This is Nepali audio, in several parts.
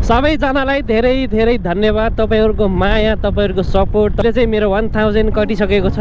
सबैजनालाई धेरै धेरै धन्यवाद। तपाईहरुको माया, तपाईहरुको सपोर्ट चाहिँ मेरो 1000 कटिसकेको छ।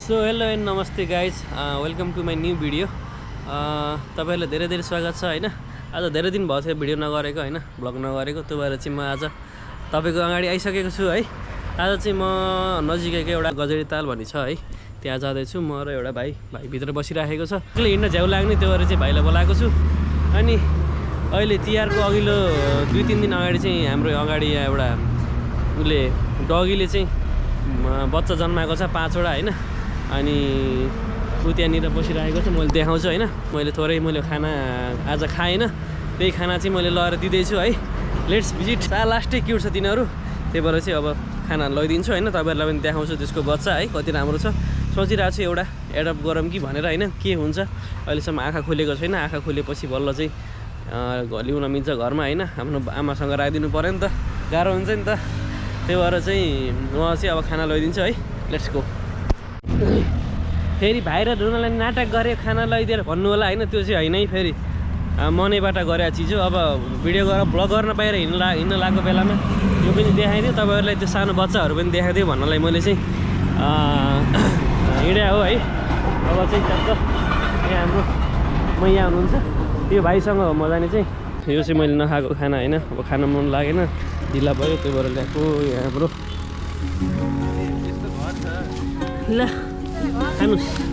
सो हेलो एन्ड नमस्ते guys, welcome to my new video. तपाईहरुलाई धेरै धेरै स्वागत छ हैन। आज धेरै दिन भयो थियो भिडियो नगरेको हैन, ब्लग नगरेको। त्यो भएर चाहिँ म आज तपाईको अगाडि आइसकेको छु है। आज चाहिँ म नजिकैको एउटा गजडी ताल भन्ने छ है, त्यहाँ जाँदैछु। म र एउटा भाइ भित्र बसिराखेको छ। अहिले हिँड्न झ्याउ लाग्ने, त्यो भएर चाहिँ भाइलाई बोलाएको छु। अनि अहिले तिहारको अघिल्लो 2-3 दिन अगाडि चाहिँ हाम्रो अगाडि एउटा उसले डगीले चाहिँ बच्चा जन्माएको छ 5वटा हैन। अनि ऊ त्यहाँनिर बसिरहेको छ, मैले देखाउँछु हैन। मैले खाना आज खाएन, त्यही खाना चाहिँ मैले लगेर दिँदैछु है। Let's visit. लास्टै क्युट छ तिनीहरू, त्यही भएर चाहिँ अब खाना लैदिन्छु हैन। तपाईँहरूलाई पनि देखाउँछु त्यसको बच्चा है कति राम्रो छ। सोचिरहेको छु एउटा एडप्ट गरौँ कि भनेर हैन, के हुन्छ। अहिलेसम्म आँखा खुलेको छैन, आँखा खुलेपछि बल्ल चाहिँ ल्याउन मिल्छ घरमा हैन। आफ्नो आमासँग राखिदिनु पऱ्यो नि त, गाह्रो हुन्छ नि त। त्यही भएर चाहिँ म चाहिँ अब खाना लैदिन्छु है। Let's go. फेरि भाइ र ढुनालाई नाटक गरे खाना लैदिएर भन्नु होला हैन, त्यो चाहिँ होइन है। फेरि मनैबाट गरेको चिज हो। अब भिडियो गरेर ब्लग गर्न पाएर हिँड्न लागेको बेलामा यो पनि देखाइदियो, तपाईँहरूलाई त्यो सानो बच्चाहरू पनि देखाइदियो भन्नलाई मैले चाहिँ हिँडे हो है। अब चाहिँ चक्क यहाँ हाम्रो मैया हुनुहुन्छ, त्यो भाइसँग हो म जाने चाहिँ। यो चाहिँ मैले नखाएको खाना होइन, अब खान मन लागेन, ढिला भयो, त्यही भएर ल्याएको यहाँ हाम्रो। ल खानुस्।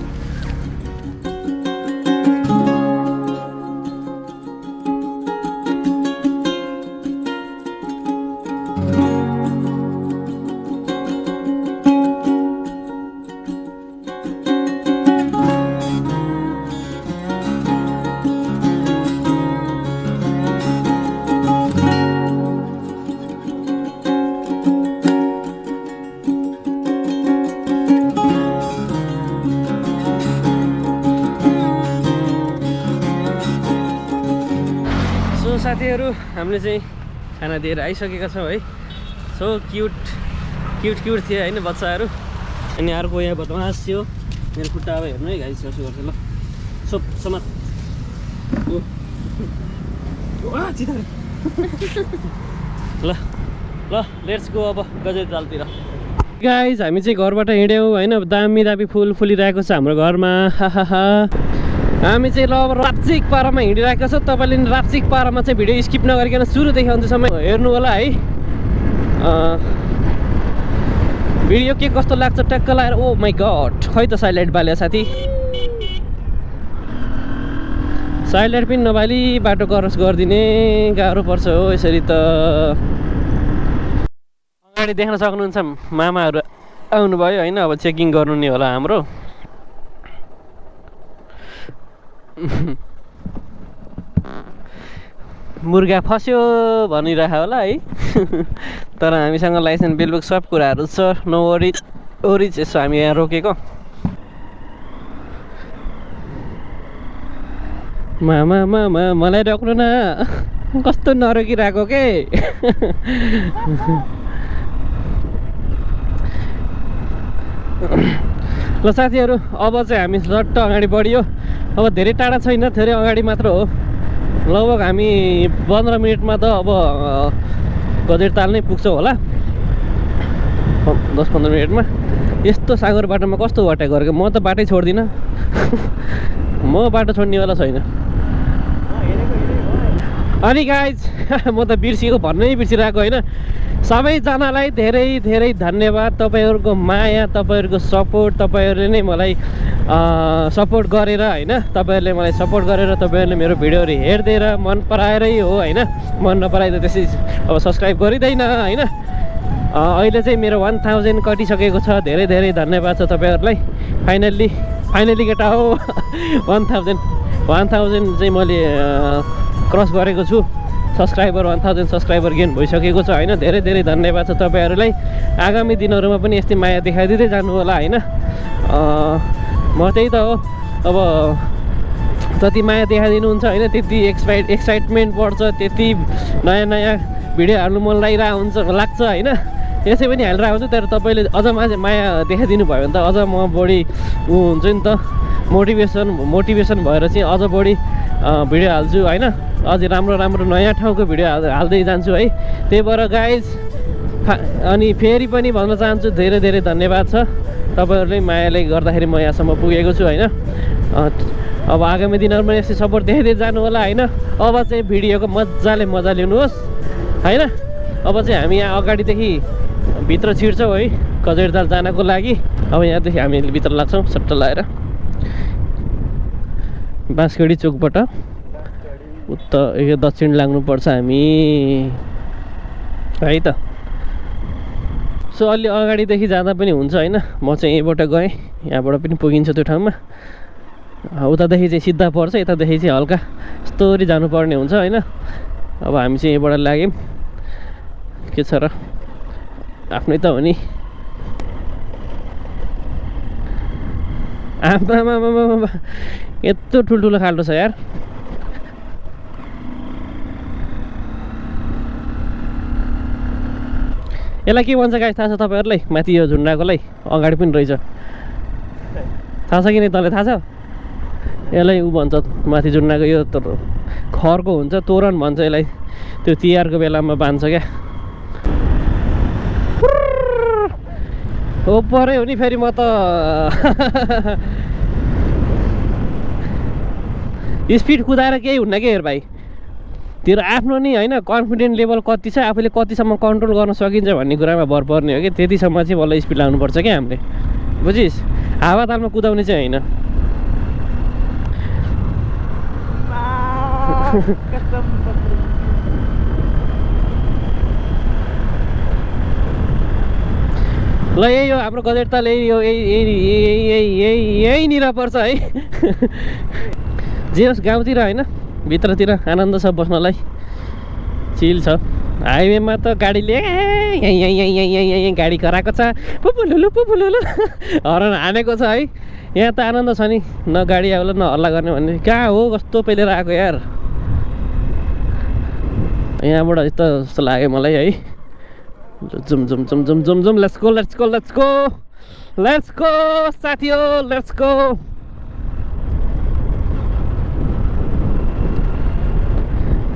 साथीहरू, हामीले चाहिँ खाना दिएर आइसकेका छौँ है। सो क्युट थियो होइन बच्चाहरू। अनि अर्को यहाँ बदमास थियो मेरो खुट्टा। अब हेर्नु है गाइस, कसो गर्छ। ल समात ल लेट्स गो अब गजडी तालतिर। गाइस हामी चाहिँ घरबाट हिँड्यौँ होइन। दामी फुल फुलिरहेको छ हाम्रो घरमा। हामी चाहिँ ल अब राप्चिक पारामा हिँडिरहेको छ। तपाईँले राप्चिक पारामा चाहिँ भिडियो स्किप नगरिकन सुरुदेखि अन्त्यसम्म हेर्नु होला है। भिडियो के कस्तो लाग्छ ट्याक्क लगाएर। ओ माई गड, खै त साइलाइट बाल्यो साथी। साइलाइट पनि नबाली बाटो क्रस गरिदिने गाह्रो पर्छ हो यसरी त। अगाडि देख्न सक्नुहुन्छ मामाहरू आउनुभयो होइन। अब चेकिङ गर्नु नि होला हाम्रो। मुर्गा फस्यो भनिरह होला है। तर हामीसँग लाइसेन्स बिलबुक सब कुराहरू छ, नो वरिज। यसो हामी यहाँ रोकेको। मामा मलाई रोक्नु न, कस्तो नरोकिरहेको के। ल साथीहरू, अब चाहिँ हामी झट्ट अगाडि बढियो। अब धेरै टाढा छैन, धेरै अगाडि मात्र हो। लगभग हामी 15 मिनटमा त अब गजडी ताल नै पुग्छौँ होला। 10-15 मिनटमा। यस्तो सागर बाटोमा कस्तो बाटो गरेको। म त बाटै छोड्दिनँ। म बाटो छोड्नेवाला छैन। अनि गाइज म त बिर्सिएको, भन्नै बिर्सिरहेको होइन। सबैजनालाई धेरै धेरै धन्यवाद। तपाईँहरूको माया, तपाईँहरूको सपोर्ट, तपाईँहरूले नै मलाई सपोर्ट गरेर होइन। तपाईँहरूले मलाई सपोर्ट गरेर, तपाईँहरूले मेरो भिडियोहरू हेरिदिएर मन पराएरै हो होइन। मन नपराइ त त्यसै अब सब्सक्राइब गरिँदैन होइन। अहिले चाहिँ मेरो 1000 कटिसकेको छ। धेरै धेरै धन्यवाद छ तपाईँहरूलाई। फाइनल्ली केटा हो 1000 चाहिँ मैले क्रस गरेको छु। सब्सक्राइबर 1000 सब्सक्राइबर गेन भइसकेको छ होइन। धेरै धेरै धन्यवाद छ तपाईँहरूलाई। आगामी दिनहरूमा पनि यस्तै माया देखाइदिँदै जानु होला होइन। म त्यही त हो, अब जति माया देखाइदिनुहुन्छ होइन त्यति एक्साइटमेन्ट बढ्छ, त्यति नयाँ नयाँ भिडियो हाल्नु मन लाग्छ होइन। यसै पनि हालिरहेको हुन्छु, तर तपाईँले अझ माया देखाइदिनु भयो भने त अझ म बढी हुन्छ नि त, मोटिभेसन भएर चाहिँ अझ बढी भिडियो हाल्छु होइन। अझै राम्रो राम्रो नयाँ ठाउँको भिडियो हाल्दै जान्छु है। त्यही भएर गाइज अनि फेरि पनि भन्न चाहन्छु धेरै धेरै धन्यवाद छ तपाईँहरूले मायाले गर्दाखेरि म यहाँसम्म पुगेको छु होइन। अब आगामी दिनहरूमा यस्तै सपोर्ट देखाइदिएर जानु होला होइन। अब चाहिँ भिडियोको मजा लिनुहोस् होइन। अब चाहिँ हामी यहाँ अगाडिदेखि भित्र छिर्छौँ है गजडीताल जानको लागि। अब यहाँदेखि हामी भित्र लाग्छौँ सट्ट लगाएर बाँसगढी चोकबाट उता दक्षिण लाग्नुपर्छ हामी है त। सो अलि अगाडिदेखि जाँदा पनि हुन्छ होइन। म चाहिँ यहीँबाट गएँ, यहाँबाट पनि पुगिन्छ त्यो ठाउँमा। उतादेखि चाहिँ सिधा पर्छ, यतादेखि चाहिँ हल्का यस्तोरी जानुपर्ने हुन्छ होइन। अब हामी चाहिँ यहीँबाट लाग्यौँ, के छ र आफ्नै त हो नि। आमा यत्रो ठुल्ठुलो खाल्डो छ यार। यसलाई के भन्छ गाइस थाहा छ तपाईँहरूलाई? माथि यो झुन्डाकोलाई अगाडि पनि रहेछ, थाहा छ कि नै तँलाई थाहा छ? यसलाई ऊ भन्छ माथि झुन्डाको यो खरको हुन्छ, तोरण भन्छ यसलाई। त्यो तिहारको बेलामा बाँध्छ क्या। हो परे हो नि फेरि म त स्पिड कुदाएर केही हुन्न के हेर भाइ। तेरो आफ्नो नि होइन कन्फिडेन्ट लेभल कति छ, आफूले कतिसम्म कन्ट्रोल गर्न सकिन्छ भन्ने कुरामा भर पर्ने हो कि। त्यतिसम्म चाहिँ बल्ल स्पिड लाउनुपर्छ क्या हामीले, बुझिस्? हावातालमा कुदाउने चाहिँ होइन। ल यही हो हाम्रो गजडीताल, यहीनिर पर्छ है। जे होस् गाउँतिर होइन, भित्रतिर आनन्द छ बस्नलाई, चिल छ। हाइवेमा त गाडीले यहीँ गाडी कराएको छ, पुपुलुलु हरन हानेको छ है। यहाँ त आनन्द छ नि, न गाडी आउला न हल्ला गर्ने भन्ने। कहाँ हो कस्तो पेलेर आएको यार। यहाँबाट यस्तो जस्तो लाग्यो मलाई है। Zoom zoom zoom zoom zoom zoom let's go साथी हो, लेट्स गो।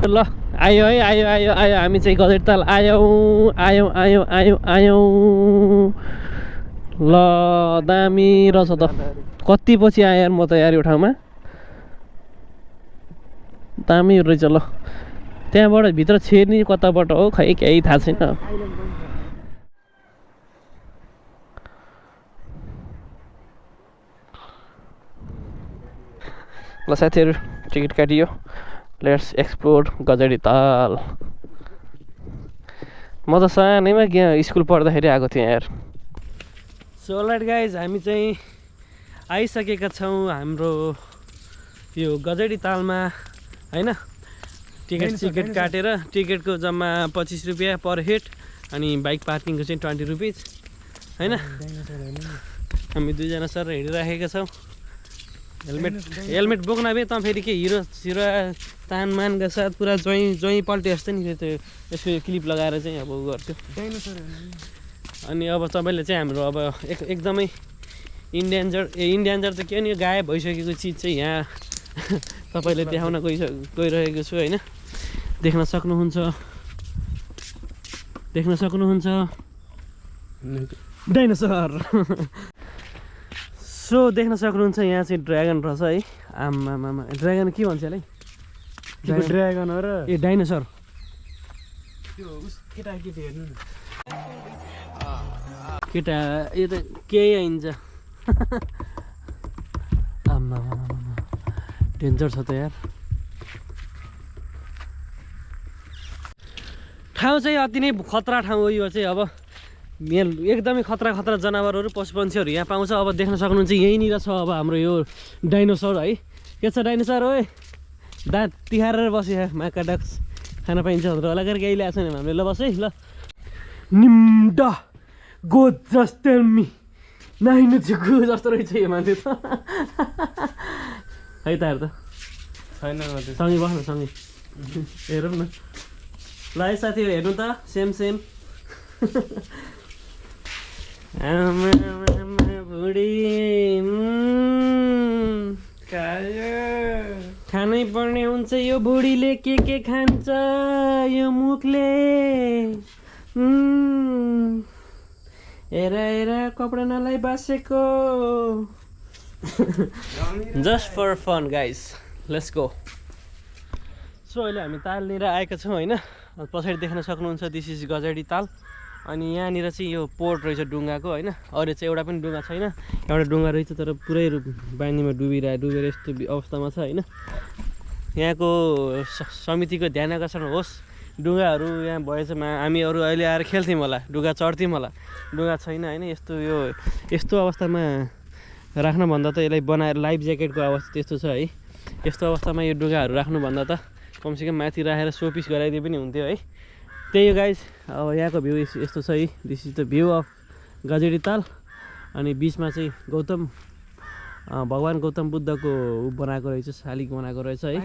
ल आयो है, आयो हामी चाहिँ गजडीताल आयौँ। ल दामी रहेछ त। कति पछि आएँ यार म त यार यो ठाउँमा, दामी रहेछ। ल त्यहाँबाट भित्र छिर्ने कताबाट हो खै केही थाहा छैन। ल साथीहरू टिकट काटियो, लेट्स एक्सप्लोर गजडीताल। म त सानैमा स्कुल पढ्दाखेरि आएको थिएँ यार। सो अलराइट गाइज, हामी चाहिँ आइसकेका छौँ हाम्रो यो गजडीतालमा होइन। टिकट काटेर, टिकटको जम्मा 25 रुपियाँ पर हेड, अनि बाइक पार्किङको चाहिँ 20 रुपिज होइन। हामी दुईजना सर हिँडिराखेका छौँ। हेलमेट बोक्न भए त फेरि के हिरो तानमानका साथ पुरा जोइ पल्टे जस्तो नि त्यो यसको क्लिप लगाएर चाहिँ अब उ गर्थ्यो। अनि अब तपाईँले चाहिँ हाम्रो अब एकदमै इन्डेन्जर त के नि, गायब भइसकेको चिज चाहिँ यहाँ तपाईँले देखाउन गइरहेको छु होइन। देख्न सक्नुहुन्छ डाइनोसर। सो देख्न सक्नुहुन्छ यहाँ चाहिँ ड्रागन रहेछ है। आमामा ड्रागन के भन्छ यसलाई? ड्रागन हो र ए डाइनोसर। केटा यो त केही आइन्छ। आमामा डेन्जर छ त यार। ठाउँ चाहिँ अति नै खतरा ठाउँ हो यो चाहिँ। अब एकदमै खतरा जनावरहरू पशुपन्छीहरू यहाँ पाउँछ। अब देख्न सक्नुहुन्छ यहीँनिर छ अब हाम्रो यो डाइनोसर है। के छ डाइनोसर हो? दाँत तिहारेर बस्यो। माका डक्स खान पाइन्छ भनेर होला गरेर केही ल्याएको छैन हामीले। ल बस है। ल निम्डा गो जस्ट टेल मी नाइन गो जस्तो रहेछ यो मान्छे त है त। छैन सँगै बस्न सँगै हेरौँ न ल है साथीहरू हेर्नु त सेम सेम आमा बुढी खानै पर्ने हुन्छ यो बुढीले के खान्छ यो मुखले हेर हेर कपडा नलाइ बसेको just for fun guys let's go so अहिले हामी ताल लिएर आएका छौँ होइन पछाडि देख्न सक्नुहुन्छ दिस इज गजडी ताल अनि यहाँनिर चाहिँ यो पोर्ट रहेछ डुङ्गाको होइन अरू चाहिँ एउटा पनि डुङ्गा छैन एउटा डुङ्गा रहेछ तर पुरै पानीमा डुबेर यस्तो अवस्थामा छ होइन यहाँको समितिको ध्यान आकर्षण होस् डुङ्गाहरू यहाँ भएछ हामी अरू अहिले आएर खेल्थ्यौँ होला डुङ्गा चढ्थ्यौँ होला डुङ्गा छैन होइन यस्तो अवस्थामा राख्नुभन्दा त यसलाई बनाएर लाइफ ज्याकेटको अवस्था त्यस्तो छ है यस्तो अवस्थामा यो डुङ्गाहरू राख्नुभन्दा त कमसेकम माथि राखेर सोपिस गराइदिए पनि हुन्थ्यो है त्यही हो गाइज अब यहाँको भ्यू यस्तो छ है this is the view of Gajdi Tal अनि बिचमा चाहिँ भगवान् गौतम बुद्धको बनाएको रहेछ शालिग बनाएको रहेछ है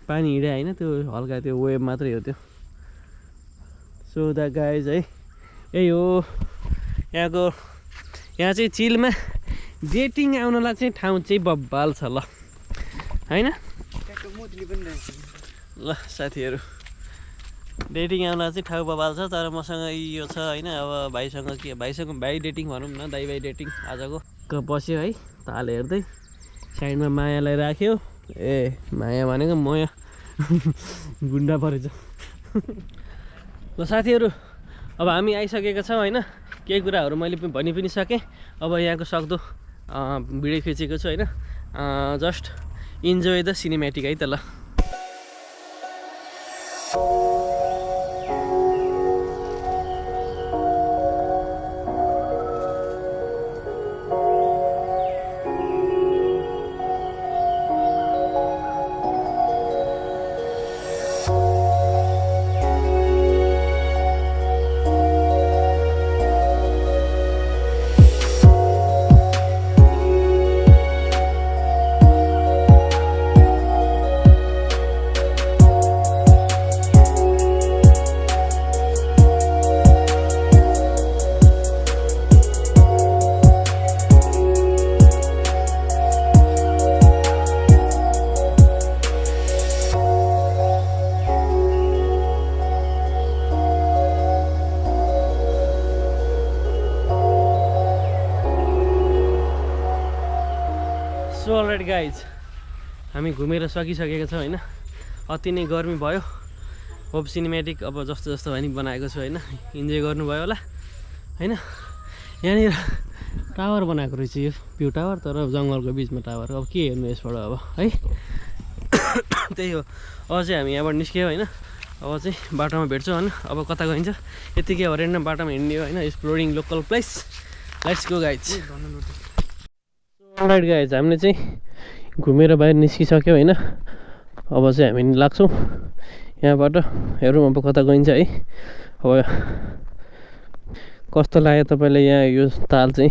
पानी हिँडे होइन त्यो हल्का त्यो वेभ मात्रै हो त्यो सो द गाइज है यही हो यहाँ चाहिँ चिलमा डेटिङ आउनलाई चाहिँ ठाउँ चाहिँ बब्बाल छ ल होइन ल साथीहरू डेटिङ आउनलाई चाहिँ ठाउँ बब्बाल छ तर मसँग यो छ होइन अब भाइ डेटिङ भनौँ न दाइ भाइ डेटिङ आजको बस्यो है ताल हेर्दै साइडमा मायालाई राख्यो ए माया भनेको मया गुन्डा परेछ ल साथीहरू अब हामी आइसकेका छौँ होइन केही कुराहरू मैले भनि पनि सकेँ अब यहाँको सक्दो भिडियो खिचेको छु होइन जस्ट इन्जोय द सिनेमेटिक है त ल सो अलराइट गाइज हामी घुमेर सकिसकेको छौँ होइन अति नै गर्मी भयो होप सिनेमेटिक अब जस्तो भए नि बनाएको छु होइन इन्जोय गर्नुभयो होला होइन यहाँनिर टावर बनाएको रहेछ यो भ्यू टावर तर जङ्गलको बिचमा टावर अब के हेर्नु यसबाट अब है त्यही हो अब चाहिँ हामी यहाँबाट निस्क्यौँ होइन अब चाहिँ बाटोमा भेट्छौँ होइन अब कता गइन्छ यतिकै हो रेन्डम बाटोमा हिँड्ने हो होइन exploring local place let's go guys all right guys हामीले चाहिँ घुमेर बाहिर निस्किसक्यौँ होइन अब चाहिँ हामी लाग्छौँ यहाँबाट हेरौँ अब कता गइन्छ है अब कस्तो लाग्यो तपाईँलाई यहाँ यो ताल चाहिँ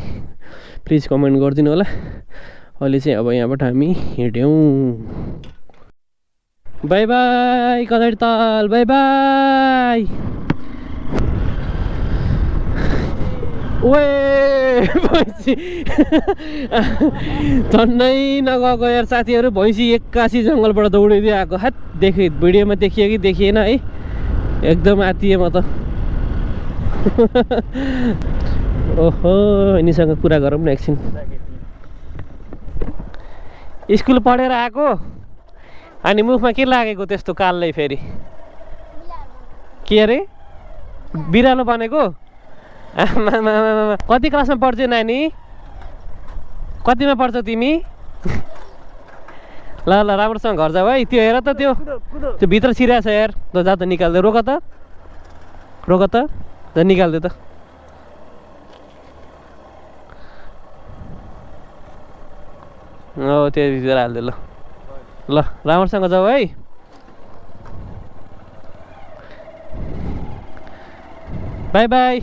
प्लिज कमेन्ट गरिदिनु होला अहिले चाहिँ अब यहाँबाट हामी हिँड्यौँ बाई बाई गजडी ताल बाई बाई ओए भैँसी झन्डै नगएको यार साथीहरू भैँसी एक्कासी जङ्गलबाट दौडिँदै आएको हात देखेँ भिडियोमा देखियो कि देखिएन है एकदम आत्तिएँ म त ओहो यिनीसँग कुरा गरौँ न एकछिन स्कुल पढेर आएको अनि मुखमा के लागेको त्यस्तो कालले फेरि के अरे बिरालो बनेको आमा कति क्लासमा पढ्छौ नानी कतिमा पढ्छौ तिमी ल ल राम्रोसँग घर जाऊ है त्यो हेर त त्यो भित्र छिराछ यार त जा त निकाल्दे रोक त जा निकाल्दे त हो त्यो भित्र हाल्दे ल ल राम्रोसँग जाऊ है बाई बाई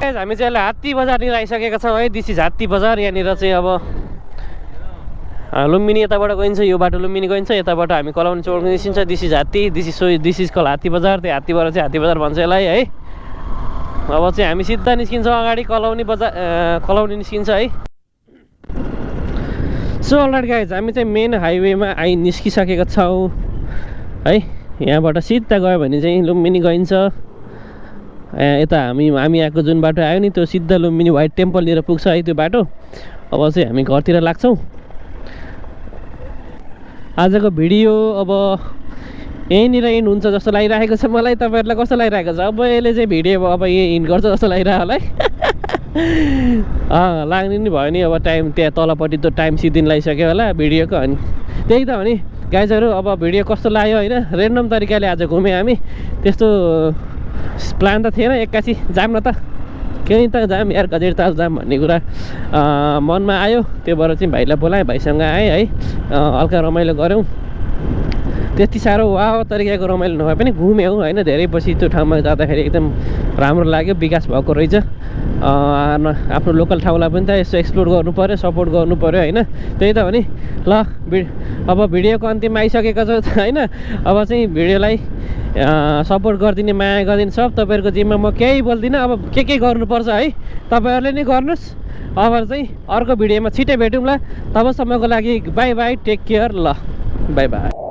हामी चाहिँ अहिले हात्ती बजारनिर आइसकेका छौँ है दिस इज हात्ती बजार यहाँनिर चाहिँ अब लुम्बिनी यताबाट गइन्छ, यो बाटो लुम्बिनी गइन्छ, यताबाट हामी कलाउने चौरको निस्किन्छ। दिस इज हात्ती, दिस इज कल हात्ती बजार, त्यो हात्तीबाट चाहिँ हात्ती बजार भन्छ यसलाई है। अब चाहिँ हामी सिधा निस्किन्छौँ अगाडि कलाउने निस्किन्छ है। सो अलराइट गाइज, हामी चाहिँ मेन हाइवेमा निस्किसकेका छौँ है। यहाँबाट सिधा गयो भने चाहिँ लुम्बिनी गइन्छ। यता हामी आएको जुन बाटो आयो नि त्यो सिधा लुम्बिनी व्हाइट टेम्पलनिर पुग्छ है त्यो बाटो। अब चाहिँ हामी घरतिर लाग्छौँ। आजको भिडियो अब यहीँनिर इन्ड हुन्छ जस्तो लागिरहेको छ मलाई। तपाईँहरूलाई कस्तो लागिरहेको छ? अब यसले चाहिँ भिडियो अब यही इन्ड गर्छ जस्तो लागिरह्यो होला है। लाग्ने नि भयो नि अब टाइम, त्यहाँ तलपट्टि त टाइम सिद्धिन लागिसक्यो होला भिडियोको। अनि त्यही त हो नि गाइजहरू, अब भिडियो कस्तो लाग्यो होइन। रेन्डम तरिकाले आज घुम्यौँ हामी, त्यस्तो प्लान त थिएन। एक्कासी जाम न त, केही त जाम यार, गजेट ताल जाम भन्ने कुरा मनमा आयो। त्यो भएर चाहिँ भाइलाई बोलाएँ, भाइसँग आएँ है। हल्का रमाइलो गऱ्यौँ। त्यति साह्रो वाह तरिकाको रमाइलो नभए पनि घुम्यौँ होइन। धेरै पछि त्यो ठाउँमा जाँदाखेरि एकदम राम्रो लाग्यो, विकास भएको रहेछ। आफ्नो लोकल ठाउँलाई पनि त यसो एक्सप्लोर गर्नु पऱ्यो, सपोर्ट गर्नु पऱ्यो होइन। त्यही त हो नि। ल अब भिडियोको अन्तिममा आइसकेको छ होइन। अब चाहिँ भिडियोलाई सपोर्ट गरिदिने, माया गरिदिने सब तपाईँहरूको जिम्मा। म केही बोल्दिनँ। अब के गर्नुपर्छ है तपाईँहरूले नै गर्नुहोस्। अब चाहिँ अर्को भिडियोमा छिट्टै भेटौँ ल। तबसम्मको लागि बाई बाई, टेक केयर। ल बाई बाई।